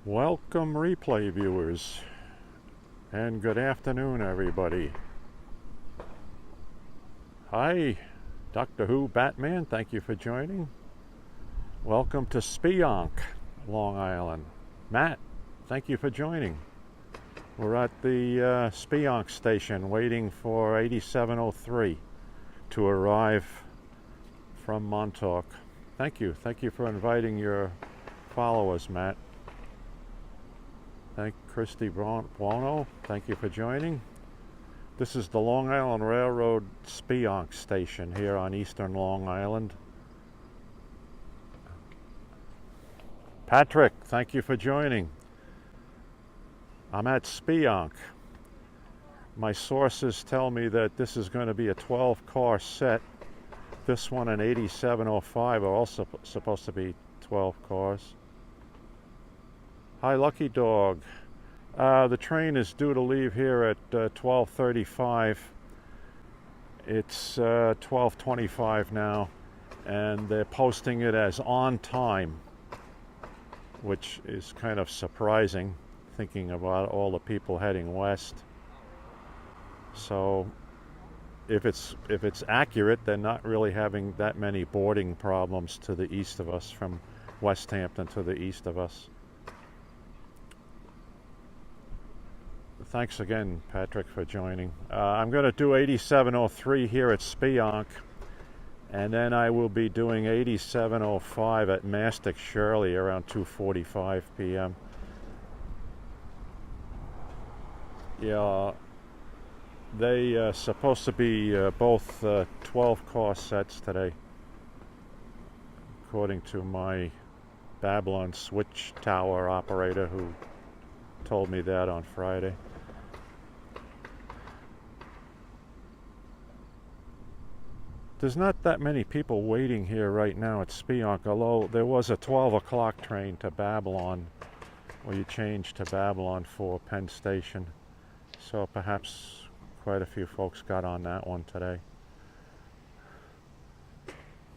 Welcome, replay viewers, and good afternoon, everybody. Hi, Doctor Who Batman, thank you for joining. Welcome to Speonk, Long Island. Matt, thank you for joining. We're at the Speonk station waiting for 8703 to arrive from Montauk. Thank you for inviting your followers, Matt. Thank Christy Buono. Thank you for joining. This is the Long Island Railroad Speonk station here on Eastern Long Island. Patrick, thank you for joining. I'm at Speonk. My sources tell me that this is going to be a 12-car set. This one and 8705 are also supposed to be 12 cars. Hi, Lucky Dog. The train is due to leave here at 12:35. It's 12:25 now, and they're posting it as on time, which is kind of surprising, thinking about all the people heading west. So if it's accurate, they're not really having that many boarding problems to the east of us, from West Hampton to the east of us. Thanks again, Patrick, for joining. I'm going to do 8703 here at Speonk, and then I will be doing 8705 at Mastic Shirley around 2:45 p.m. Yeah, they supposed to be both 12-car sets today, according to my Babylon switch tower operator who told me that on Friday. There's not that many people waiting here right now at Speonk, although there was a 12 o'clock train to Babylon, where you change to Babylon for Penn Station. So perhaps quite a few folks got on that one today.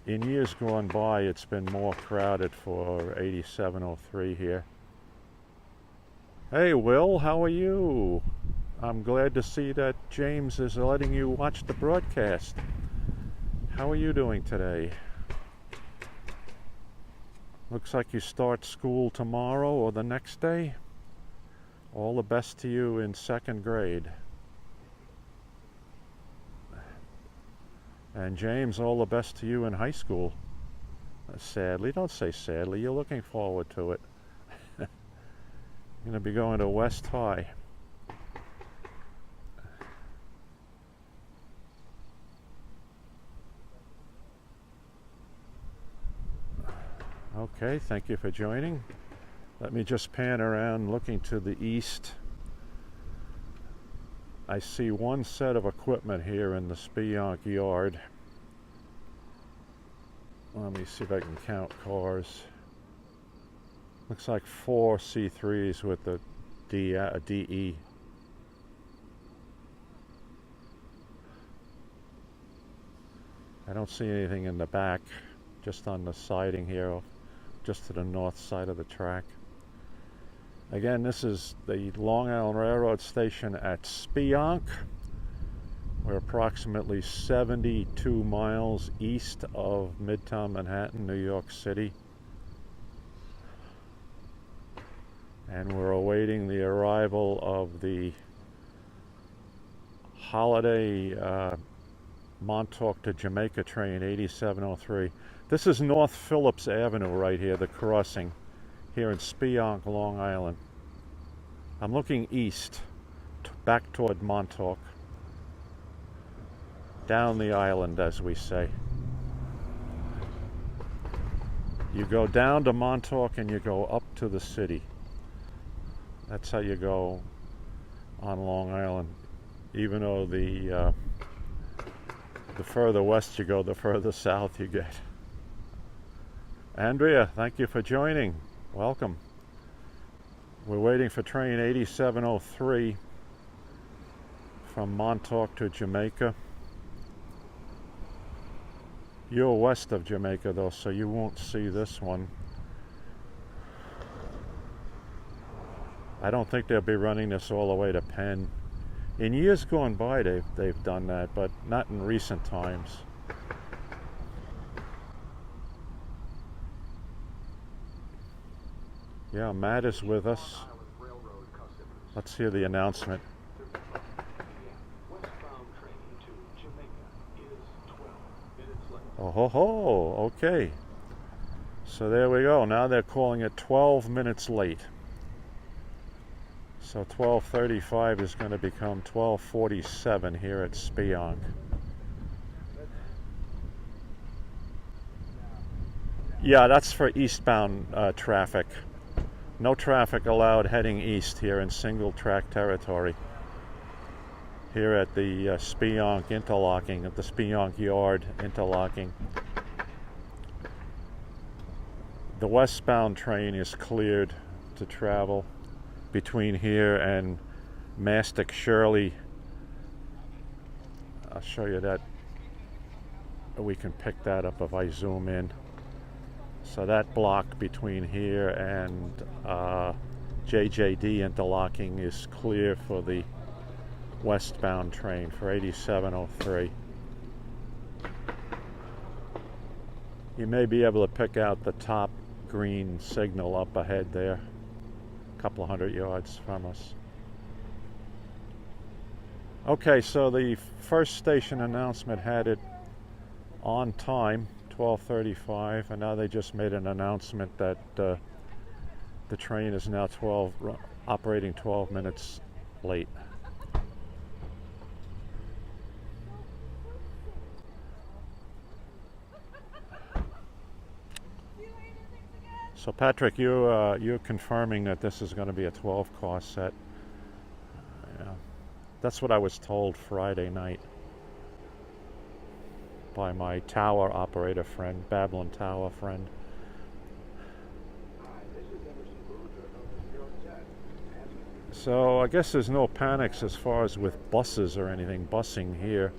In years gone by, it's been more crowded for 8703 here. Hey, Will, how are you? I'm glad to see that James is letting you watch the broadcast. How are you doing today? Looks like you start school tomorrow or the next day. All the best to you in second grade. And James, all the best to you in high school. Sadly, don't say sadly, you're looking forward to it. You're going to be going to West High. Okay, thank you for joining. Let me just pan around looking to the east. I see one set of equipment here in the Speonk yard. Let me see if I can count cars. Looks like 4 C3s with the DE. I don't see anything in the back, just on the siding here, just to the north side of the track. Again, this is the Long Island Railroad Station at Speonk. We're approximately 72 miles east of Midtown Manhattan, New York City. And we're awaiting the arrival of the holiday Montauk to Jamaica Train 8703. This is North Phillips Avenue right here, the crossing here in Speonk, Long Island. I'm looking east, back toward Montauk. Down the island, as we say. You go down to Montauk and you go up to the city. That's how you go on Long Island. Even though the further west you go, the further south you get. Andrea, thank you for joining. Welcome. We're waiting for train 8703 from Montauk to Jamaica. You're west of Jamaica though, so you won't see this one. I don't think they'll be running this all the way to Penn. In years gone by, they've done that, but not in recent times. Yeah, Matt is with us. Let's hear the announcement. Oh ho ho, okay. So there we go. Now they're calling it 12 minutes late. So 12:35 is going to become 12:47 here at Speonk. Yeah, that's for eastbound traffic. No traffic allowed heading east here in single track territory. Here at the Speonk interlocking, at the Speonk Yard interlocking. The westbound train is cleared to travel between here and Mastic Shirley. I'll show you that. We can pick that up if I zoom in. So that block between here and JJD interlocking is clear for the westbound train for 8703. You may be able to pick out the top green signal up ahead there, a couple of 100 yards from us. Okay, so the first station announcement had it on time, 12:35, and now they just made an announcement that the train is now operating 12 minutes late. So Patrick, you're confirming that this is going to be a 12-car set. Yeah, that's what I was told Friday night by my tower operator friend, Babylon Tower friend. So I guess there's no panics as far as with buses or anything, busing here.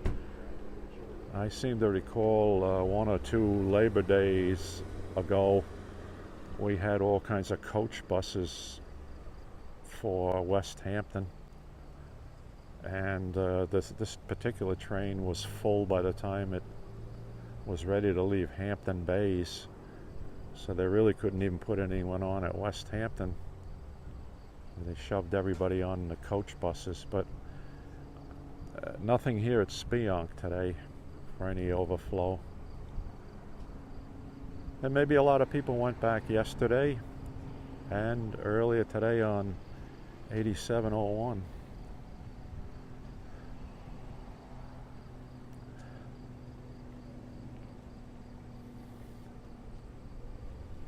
I seem to recall 1 or 2 Labor Days ago, we had all kinds of coach buses for West Hampton. And this particular train was full by the time it was ready to leave Hampton Bays. So they really couldn't even put anyone on at West Hampton. They shoved everybody on the coach buses, but nothing here at Speonk today for any overflow. And maybe a lot of people went back yesterday and earlier today on 8701.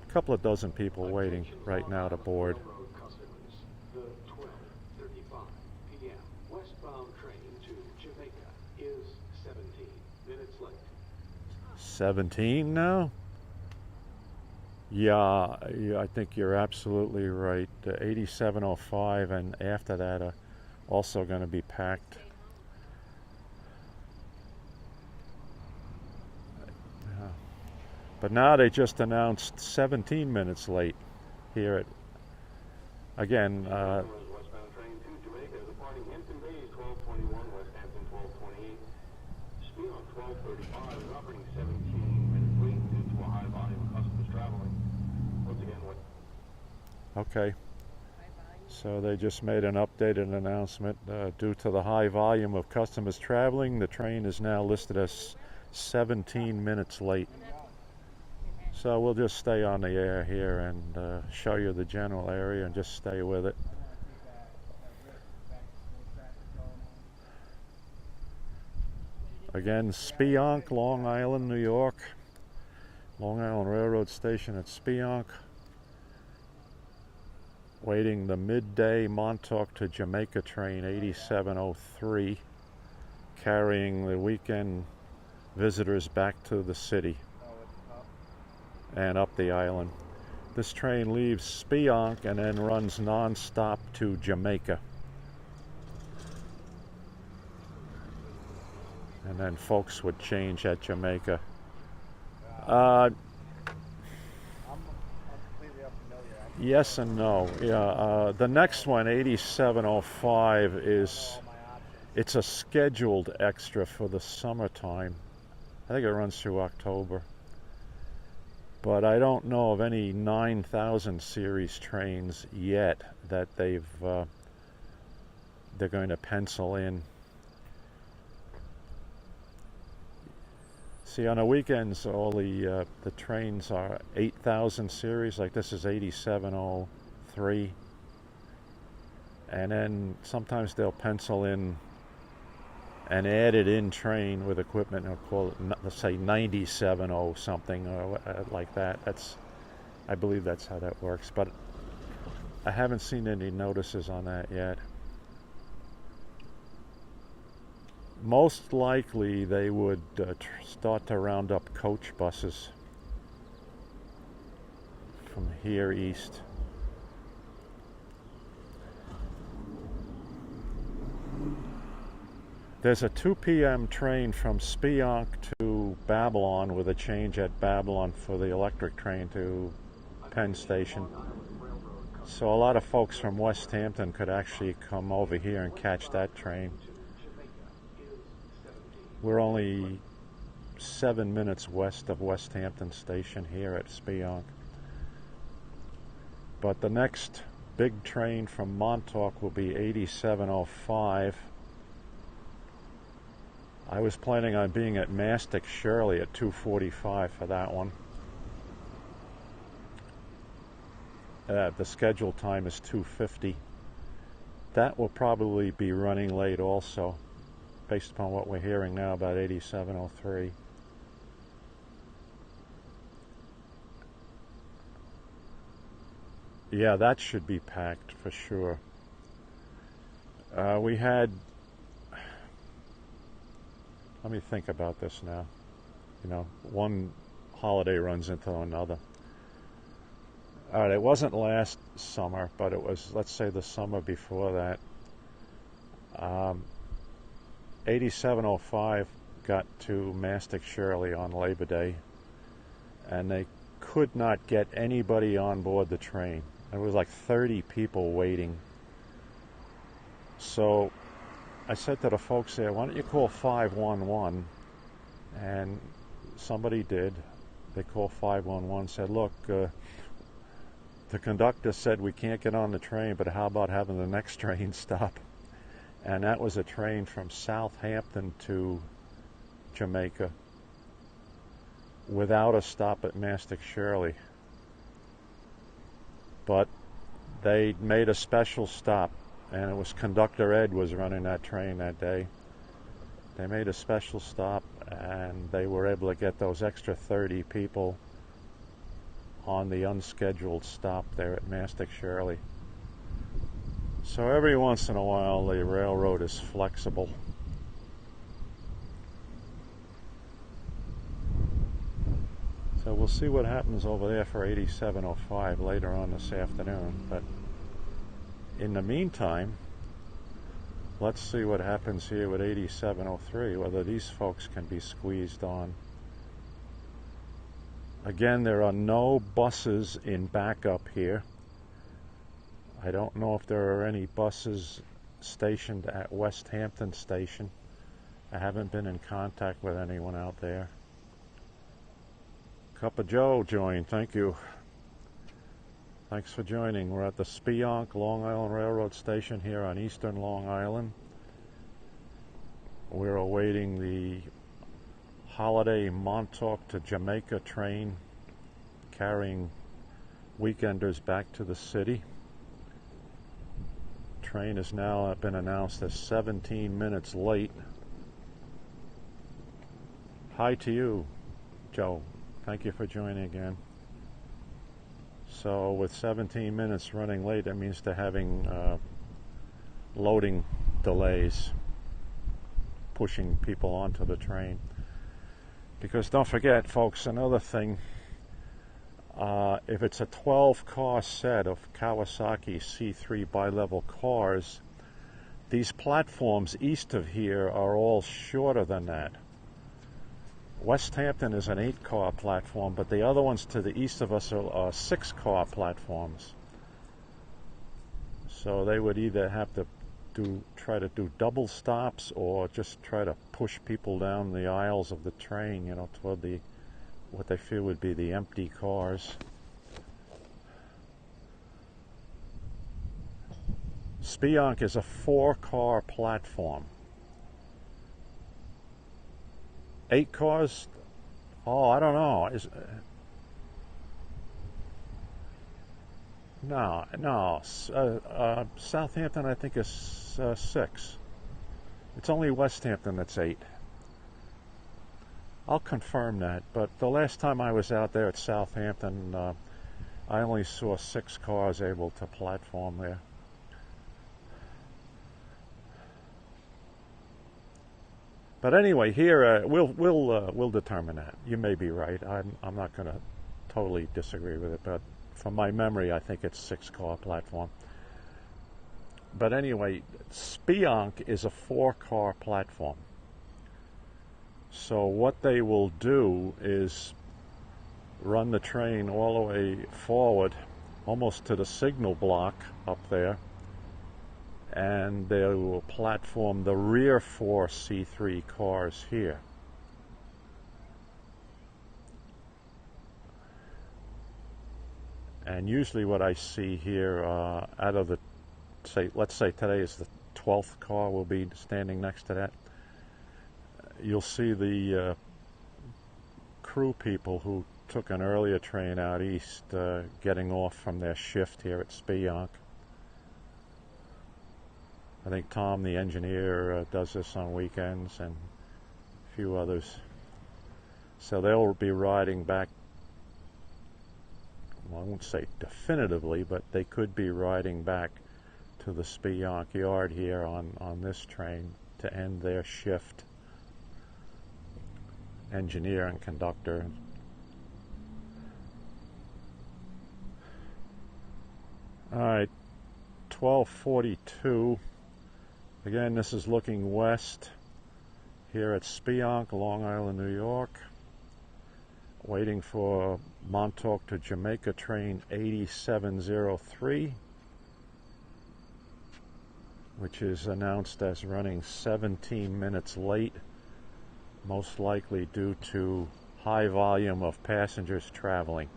A couple of dozen people waiting right now to board. The 12:35 p.m. westbound train to Jamaica is 17 minutes late. 17 now? Yeah, I think you're absolutely right. 8705 and after that are also going to be packed. Yeah. But now they just announced 17 minutes late here at, again, Westbound train to Jamaica departing Hampton Bays 12:21, West Hampton 12:28. Speonk 12:35 is operating 17 minutes late due to a high volume of customers traveling. Once again, okay. So they just made an updated announcement. Due to the high volume of customers traveling, the train is now listed as 17 minutes late. So we'll just stay on the air here and show you the general area and just stay with it. Again, Speonk, Long Island, New York. Long Island Railroad Station at Speonk. Waiting the midday Montauk to Jamaica train 8703, carrying the weekend visitors back to the city and up the island. This train leaves Speonk and then runs non-stop to Jamaica. And then folks would change at Jamaica. Yes and no. Yeah, the next one, 8705, it's a scheduled extra for the summertime. I think it runs through October. But I don't know of any 9000 series trains yet that they're going to pencil in. See, on the weekends, all the trains are 8000 series, like this is 8703. And then sometimes they'll pencil in an added-in train with equipment, and call it, let's say, 9070 something, or like that. I believe that's how that works, but I haven't seen any notices on that yet. Most likely they would start to round up coach buses from here east. There's a 2 p.m. train from Speonk to Babylon with a change at Babylon for the electric train to Penn Station. So a lot of folks from West Hampton could actually come over here and catch that train. We're only 7 minutes west of West Hampton Station here at Speonk. But the next big train from Montauk will be 8705. I was planning on being at Mastic Shirley at 2:45 for that one. The scheduled time is 2:50. That will probably be running late also, based upon what we're hearing now about 8703. Yeah, that should be packed for sure. We had, let me think about this now. You know, one holiday runs into another. All right, it wasn't last summer, but it was, let's say, the summer before that. 8705 got to Mastic Shirley on Labor Day, and they could not get anybody on board the train. There was like 30 people waiting. So I said to the folks there, why don't you call 511? And somebody did. They called 511, said, look, the conductor said we can't get on the train, but how about having the next train stop? And that was a train from Southampton to Jamaica without a stop at Mastic Shirley. But they made a special stop, and it was Conductor Ed was running that train that day. They made a special stop, and they were able to get those extra 30 people on the unscheduled stop there at Mastic Shirley. So every once in a while the railroad is flexible. So we'll see what happens over there for 8705 later on this afternoon. But in the meantime, let's see what happens here with 8703, whether these folks can be squeezed on. Again, there are no buses in backup here. I don't know if there are any buses stationed at West Hampton Station. I haven't been in contact with anyone out there. Cup of Joe joined, thank you. Thanks for joining. We're at the Speonk Long Island Railroad Station here on Eastern Long Island. We're awaiting the holiday Montauk to Jamaica train carrying weekenders back to the city. Train has now been announced as 17 minutes late. Hi to you, Joe. Thank you for joining again. So with 17 minutes running late, that means they're having loading delays, pushing people onto the train. Because don't forget, folks, another thing, if it's a 12-car set of Kawasaki C3 bilevel cars, these platforms east of here are all shorter than that. West Hampton is an 8-car platform, but the other ones to the east of us are 6-car platforms. So they would either have to try to do double stops or just try to push people down the aisles of the train, you know, toward what they feel would be the empty cars. Speonk is a 4-car platform. 8 cars? Oh, I don't know. No. Southampton, I think, is 6. It's only West Hampton that's 8. I'll confirm that, but the last time I was out there at Southampton, I only saw 6 cars able to platform there. But anyway, here we'll determine that. You may be right. I'm not going to totally disagree with it, but from my memory, I think it's 6-car platform. But anyway, Speonk is a 4-car platform. So what they will do is run the train all the way forward, almost to the signal block up there, and they will platform the rear 4 C3 cars here. And usually what I see here out of the, let's say today is the 12th car, will be standing next to that. You'll see the crew people who took an earlier train out east getting off from their shift here at Speonk. I think Tom, the engineer, does this on weekends, and a few others. So they'll be riding back, well, I won't say definitively, but they could be riding back to the Speonk yard here on this train to end their shift. Engineer and conductor. All right, 12:42. Again, this is looking west here at Speonk, Long Island, New York. Waiting for Montauk to Jamaica Train 8703, which is announced as running 17 minutes late, most likely due to high volume of passengers traveling.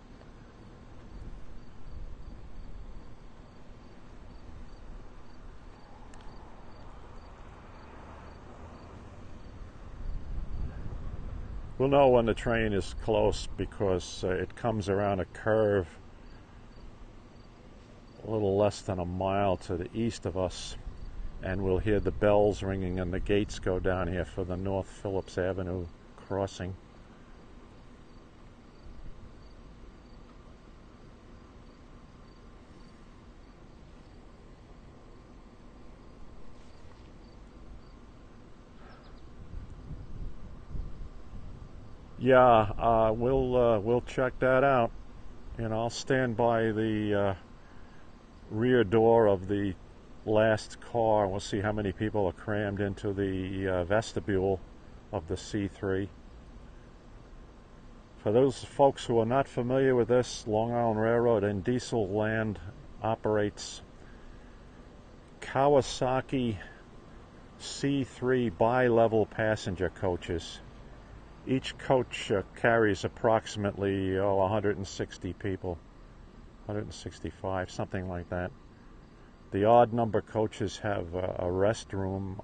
We'll know when the train is close because it comes around a curve a little less than a mile to the east of us, and we'll hear the bells ringing and the gates go down here for the North Phillips Avenue crossing. Yeah, we'll check that out. You know, I'll stand by the rear door of the last car. We'll see how many people are crammed into the vestibule of the C3. For those folks who are not familiar with this, Long Island Railroad in diesel land operates Kawasaki C3 Bilevel Passenger Coaches. Each coach carries approximately 160 people, 165, something like that. The odd number coaches have a restroom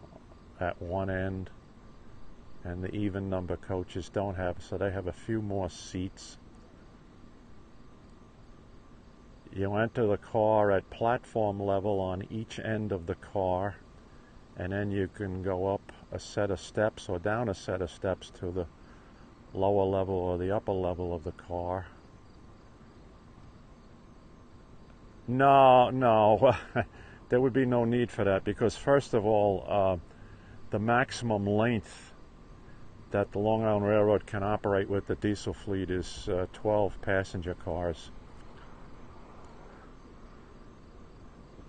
at one end, and the even number coaches don't have, so they have a few more seats. You enter the car at platform level on each end of the car, and then you can go up a set of steps or down a set of steps to the lower level or the upper level of the car. No, there would be no need for that because, first of all, the maximum length that the Long Island Railroad can operate with the diesel fleet is 12 passenger cars.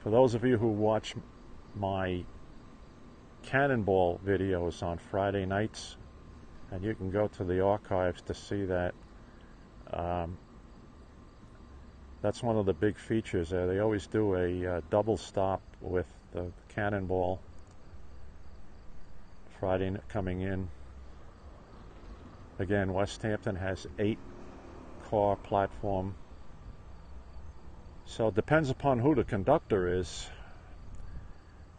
For those of you who watch my Cannonball videos on Friday nights, and you can go to the archives to see that. That's one of the big features there. They always do a double stop with the Cannonball Friday coming in. Again, West Hampton has 8-car platform. So it depends upon who the conductor is.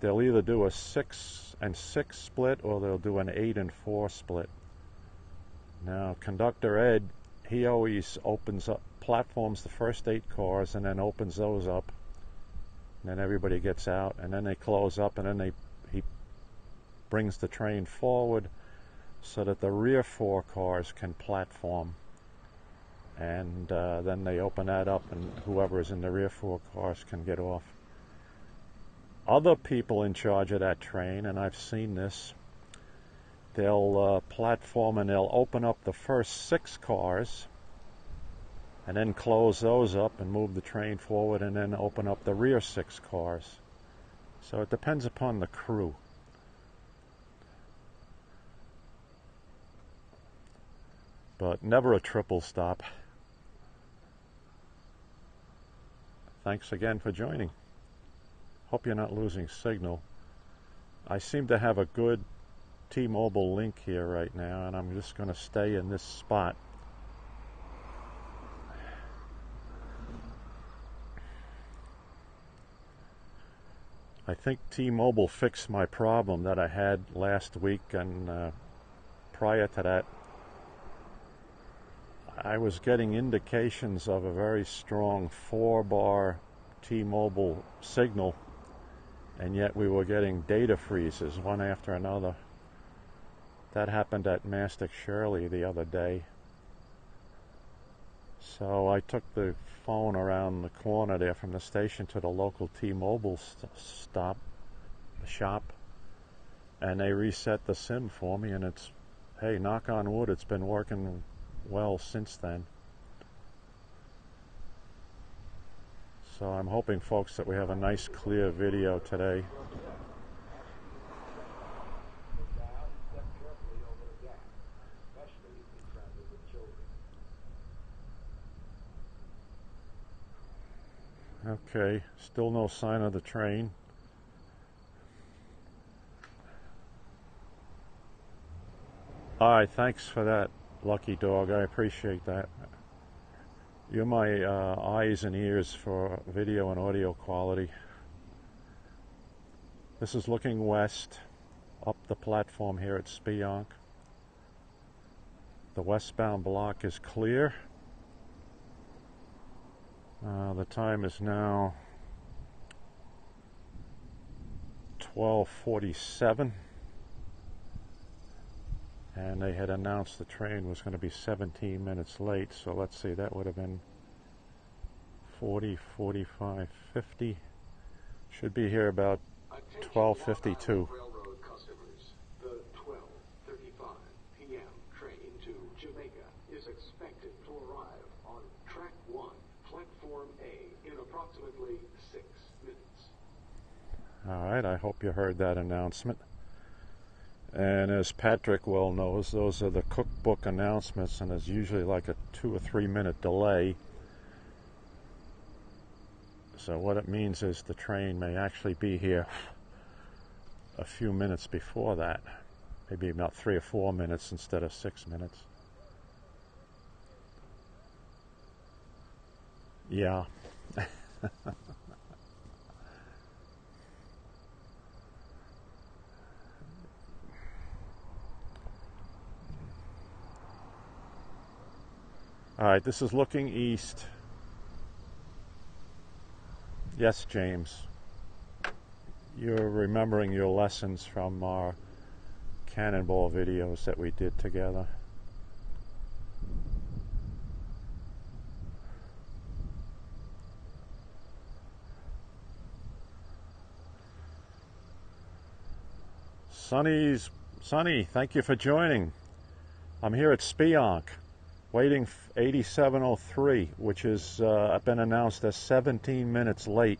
They'll either do a 6 and 6 split, or they'll do an 8 and 4 split. Now, Conductor Ed, he always opens up platforms the first 8 cars and then opens those up, and then everybody gets out, and then they close up, and then he brings the train forward so that the rear 4 cars can platform, and then they open that up, and whoever is in the rear 4 cars can get off. Other people in charge of that train, and I've seen this, they'll platform and they'll open up the first 6 cars and then close those up and move the train forward, and then open up the rear 6 cars. So it depends upon the crew. But never a triple stop. Thanks again for joining. Hope you're not losing signal. I seem to have a good T-Mobile link here right now, and I'm just going to stay in this spot. I think T-Mobile fixed my problem that I had last week, and prior to that, I was getting indications of a very strong 4-bar T-Mobile signal, and yet we were getting data freezes one after another. That happened at Mastic Shirley the other day. So I took the phone around the corner there from the station to the local T-Mobile shop, and they reset the SIM for me, and it's, hey, knock on wood, it's been working well since then. So I'm hoping, folks, that we have a nice clear video today. Okay, still no sign of the train. Alright, thanks for that, Lucky Dog. I appreciate that. You're my eyes and ears for video and audio quality. This is looking west, up the platform here at Speonk. The westbound block is clear. The time is now 12:47, and they had announced the train was going to be 17 minutes late, so let's see, that would have been 40, 45, 50. Should be here about 12:52. Railroad customers, the 12:35 p.m. train to Jamaica is expected to arrive on track 1, platform A, in approximately 6 minutes. All right, I hope you heard that announcement. And as Patrick well knows, those are the cookbook announcements, and there's usually like a 2 or 3 minute delay. So what it means is the train may actually be here a few minutes before that. Maybe about 3 or 4 minutes instead of 6 minutes. Yeah. All right, this is looking east. Yes, James. You're remembering your lessons from our Cannonball videos that we did together. Sonny, thank you for joining. I'm here at Speonk, waiting 8703, which has been announced as 17 minutes late.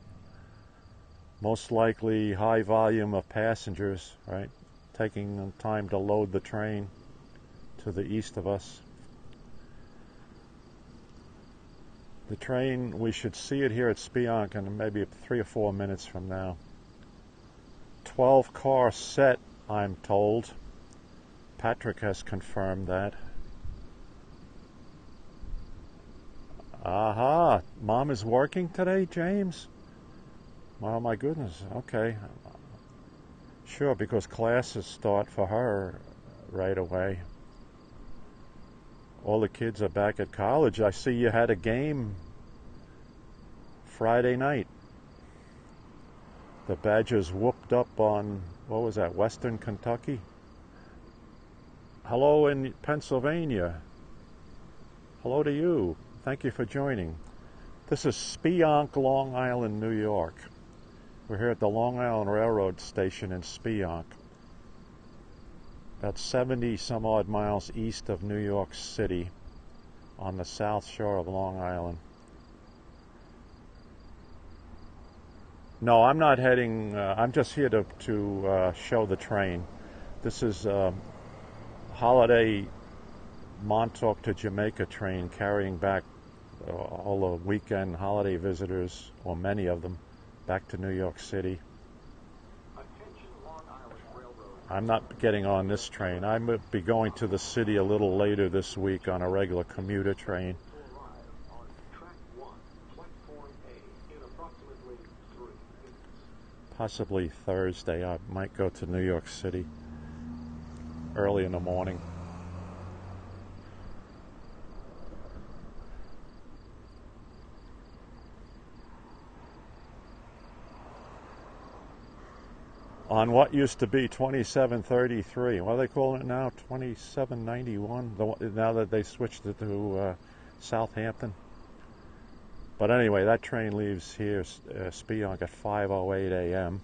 Most likely high volume of passengers, right? Taking time to load the train to the east of us. The train, we should see it here at Speonk in maybe 3 or 4 minutes from now. 12-car set, I'm told. Patrick has confirmed that. Aha, Mom is working today, James? Oh my goodness, okay. Sure, because classes start for her right away. All the kids are back at college. I see you had a game Friday night. The Badgers whooped up on, what was that, Western Kentucky? Hello in Pennsylvania. Hello to you. Thank you for joining. This is Speonk, Long Island, New York. We're here at the Long Island Railroad Station in Speonk, about 70 some odd miles east of New York City on the south shore of Long Island. No, I'm not heading, I'm just here to show the train. This is holiday Montauk to Jamaica train carrying back all the weekend holiday visitors, or many of them, back to New York City. I'm not getting on this train. I might be going to the city a little later this week on a regular commuter train. Possibly Thursday. I might go to New York City early in the morning. On what used to be 2733. What are they calling it now? 2791? Now that they switched it to Southampton. But anyway, that train leaves here, Speonk, at 5:08 a.m.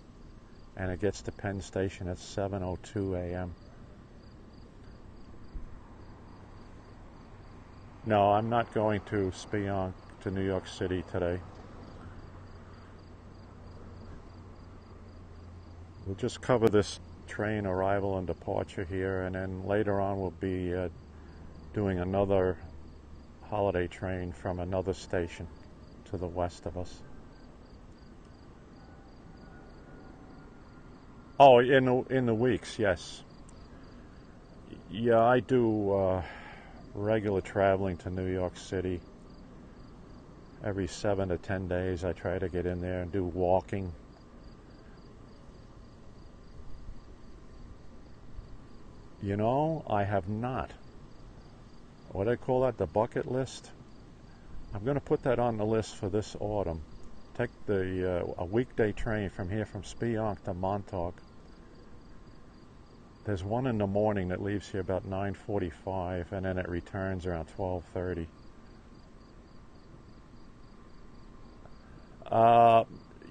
and it gets to Penn Station at 7:02 a.m. No, I'm not going to Speonk, to New York City today. We'll just cover this train arrival and departure here, and then later on we'll be doing another holiday train from another station to the west of us. Oh, in the weeks, yes. Yeah, I do regular traveling to New York City. Every 7 to 10 days I try to get in there and do walking. You know, I have not. What do I call that? The bucket list? I'm going to put that on the list for this autumn. Take a weekday train from here, from Speonk to Montauk. There's one in the morning that leaves here about 9:45, and then it returns around 12:30.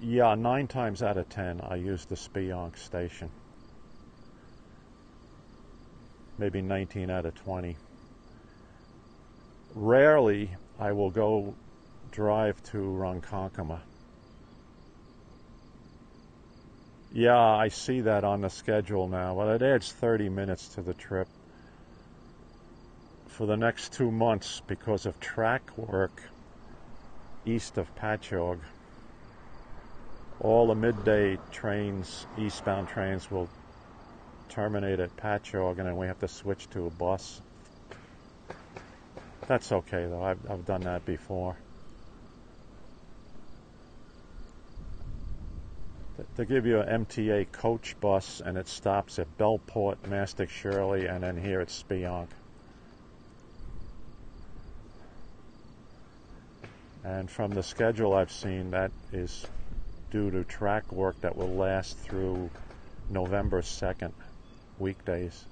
Yeah, 9 times out of 10 I use the Speonk station. Maybe 19 out of 20. Rarely I will go drive to Ronkonkoma. Yeah, I see that on the schedule now. Well, it adds 30 minutes to the trip. For the next 2 months, because of track work east of Patchogue, all the midday trains, eastbound trains, will terminate at Patchogue, and then we have to switch to a bus. That's okay though, I've done that before. They give you an MTA coach bus, and it stops at Bellport, Mastic Shirley, and then here at Speonk. And from the schedule I've seen, that is due to track work that will last through November 2nd, weekdays.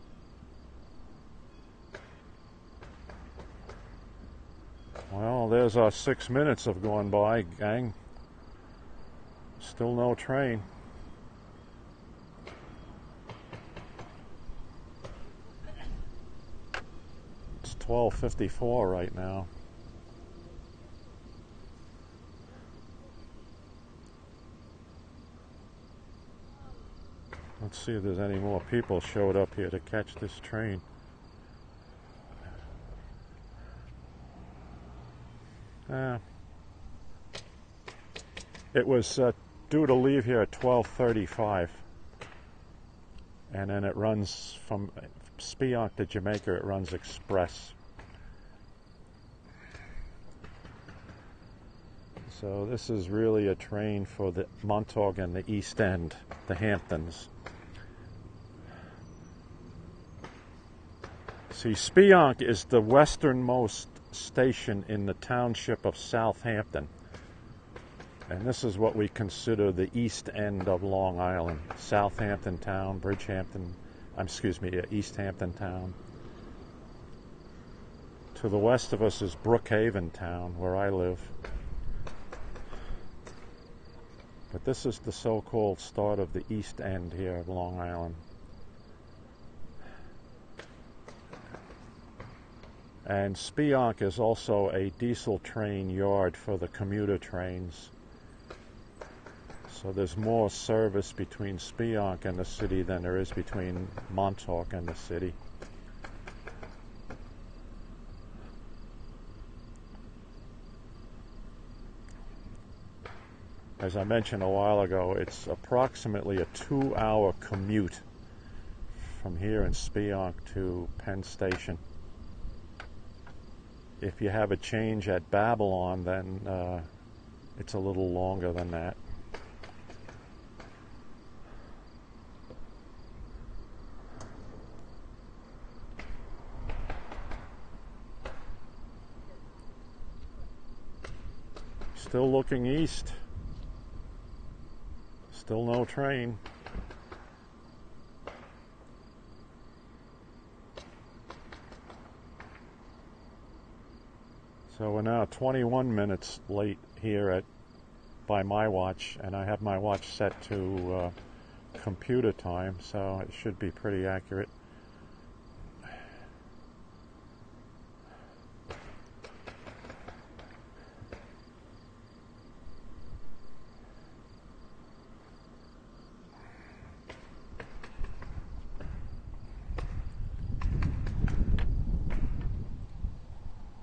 Well, there's our 6 minutes have gone by, gang. Still no train. It's 12:54 right now. Let's see if there's any more people showed up here to catch this train. It was due to leave here at 12:35, and then it runs from Speonk to Jamaica. It runs express. So this is really a train for the Montauk and the East End, the Hamptons. See, Speonk is the westernmost station in the township of Southampton. And this is what we consider the East End of Long Island. Southampton Town, East Hampton Town. To the west of us is Brookhaven Town, where I live. But this is the so-called start of the East End here of Long Island. And Speonk is also a diesel train yard for the commuter trains. So there's more service between Speonk and the city than there is between Montauk and the city. As I mentioned a while ago, it's approximately a 2-hour commute from here in Speonk to Penn Station. If you have a change at Babylon, then it's a little longer than that. Still looking east. Still no train. So we're now 21 minutes late here by my watch, and I have my watch set to computer time, so it should be pretty accurate.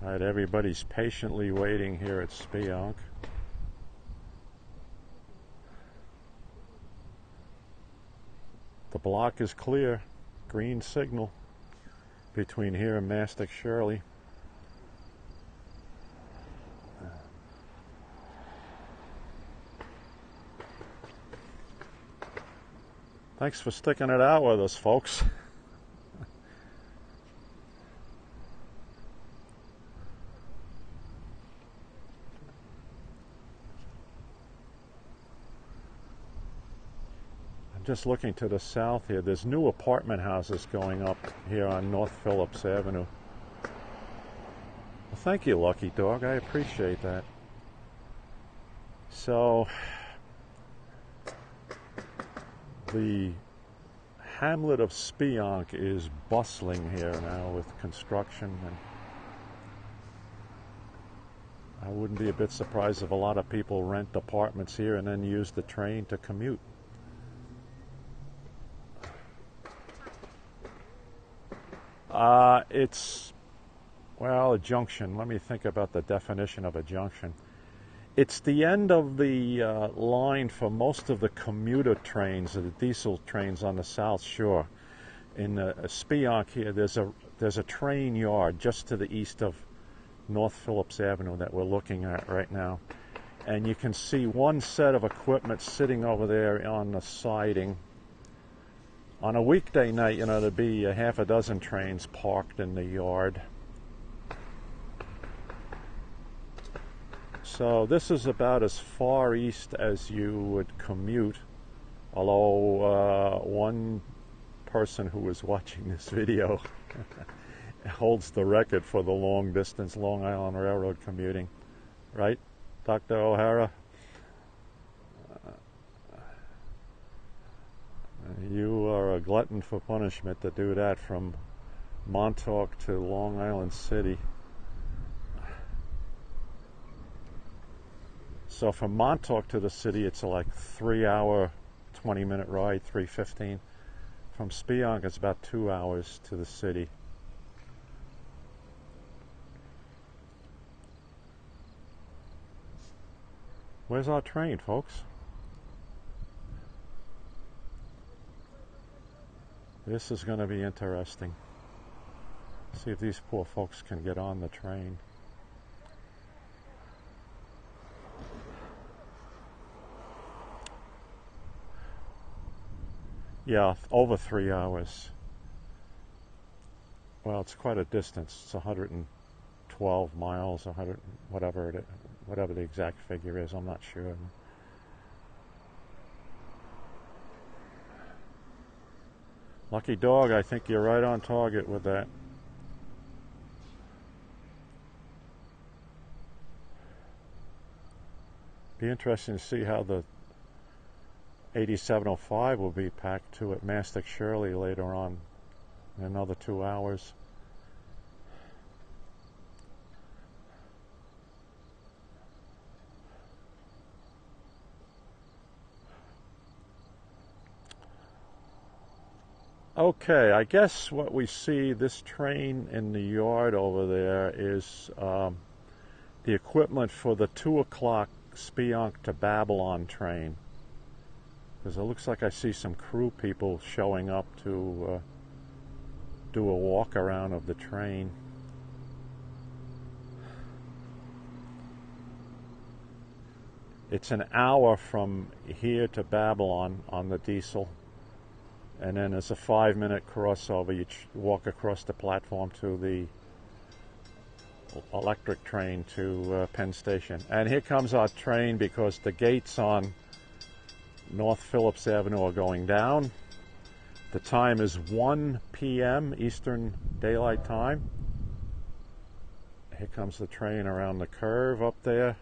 All right, everybody's patiently waiting here at Speonk. The block is clear, green signal between here and Mastic Shirley. Thanks for sticking it out with us, folks. Just looking to the south here, there's new apartment houses going up here on North Phillips Avenue. Well, thank you, Lucky Dog. I appreciate that. So, the hamlet of Speonk is bustling here now with construction, and I wouldn't be a bit surprised if a lot of people rent apartments here and then use the train to commute. It's, well, a junction. Let me think about the definition of a junction. It's the end of the line for most of the commuter trains, the diesel trains on the South Shore. In Speonk here, there's a train yard just to the east of North Phillips Avenue that we're looking at right now. And you can see one set of equipment sitting over there on the siding. On a weekday night, there'd be a half a dozen trains parked in the yard. So this is about as far east as you would commute, although one person who is watching this video holds the record for the long distance Long Island Railroad commuting. Right, Dr. O'Hara? You are a glutton for punishment to do that from Montauk to Long Island City. So from Montauk to the city, it's like 3-hour, 20-minute ride, 3:15. From Speonk, it's about 2 hours to the city. Where's our train, folks? This is going to be interesting. See if these poor folks can get on the train. Yeah, over 3 hours. Well, it's quite a distance. It's 112 miles, 100, whatever the exact figure is. I'm not sure. Lucky dog, I think you're right on target with that. Be interesting to see how the 8705 will be packed to at Mastic Shirley later on in another 2 hours. Okay, I guess what we see, this train in the yard over there is the equipment for the 2 o'clock Speonk to Babylon train. Because it looks like I see some crew people showing up to do a walk around of the train. It's an hour from here to Babylon on the diesel. And then there's a 5-minute crossover. You walk across the platform to the electric train to Penn Station. And here comes our train because the gates on North Phillips Avenue are going down. The time is 1 p.m. Eastern Daylight Time. Here comes the train around the curve up there.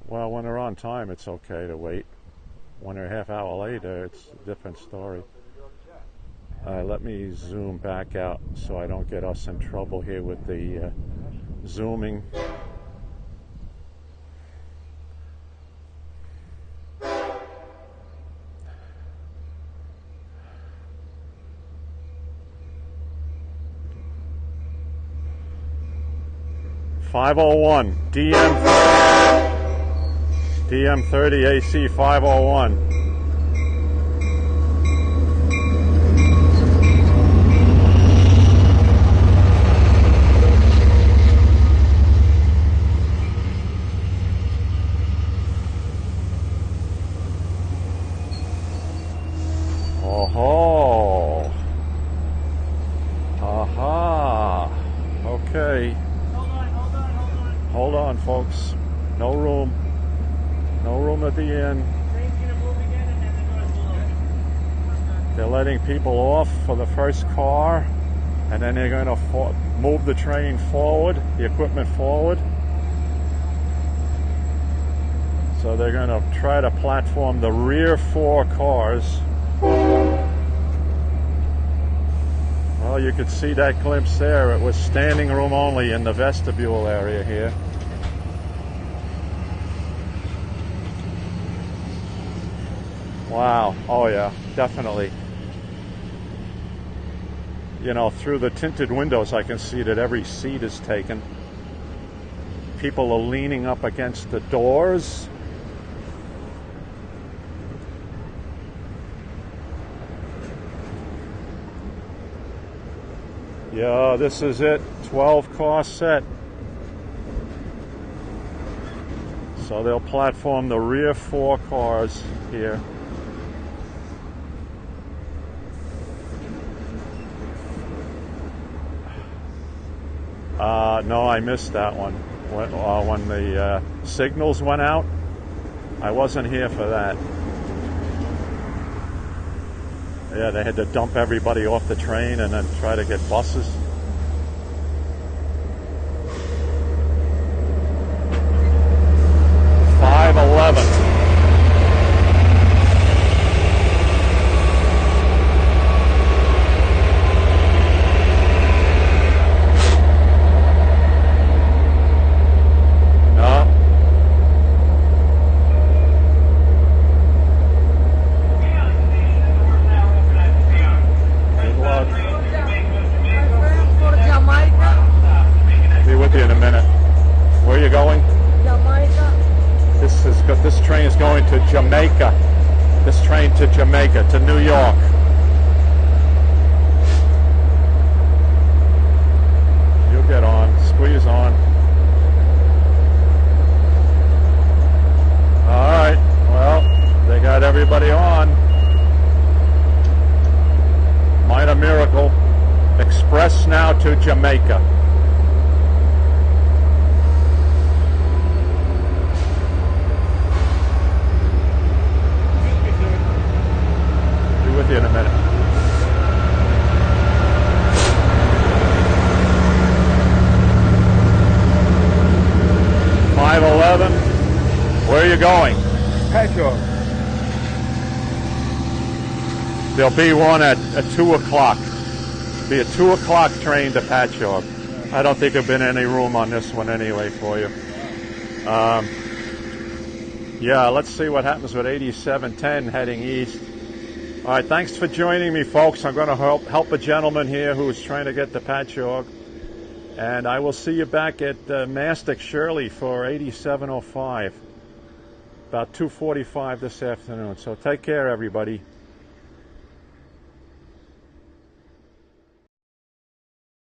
Well, when they're on time, it's okay to wait. When they're a half hour later, it's a different story. Let me zoom back out so I don't get us in trouble here with the zooming. .501 DM30AC 501. Oh, aha. Okay. Hold on, folks. No room. No room at the end. They're letting people off for the first car, and then they're going to move the train forward, the equipment forward. So they're going to try to platform the rear 4 cars. Well, you could see that glimpse there. It was standing room only in the vestibule area here. Wow. Oh yeah, definitely. You know, through the tinted windows I can see that every seat is taken. People are leaning up against the doors. Yeah, this is it. 12-car set. So they'll platform the rear 4 cars here. No, I missed that one. When the signals went out, I wasn't here for that. Yeah, they had to dump everybody off the train and then try to get buses. this train is going to Jamaica. This train to Jamaica, to New York. You'll get on, squeeze on. All right, well, they got everybody on. Minor miracle. Express now to Jamaica. Be with you in a minute. Where are you going? Patchwork. There'll be one at 2 o'clock. Be a 2 o'clock train to Patchwork. I don't think there'll be any room on this one anyway for you. Yeah, let's see what happens with 8710 heading east. All right, thanks for joining me, folks. I'm going to help a gentleman here who's trying to get to Patchwork. And I will see you back at Mastic Shirley for 8705. About 2:45 this afternoon. So take care, everybody.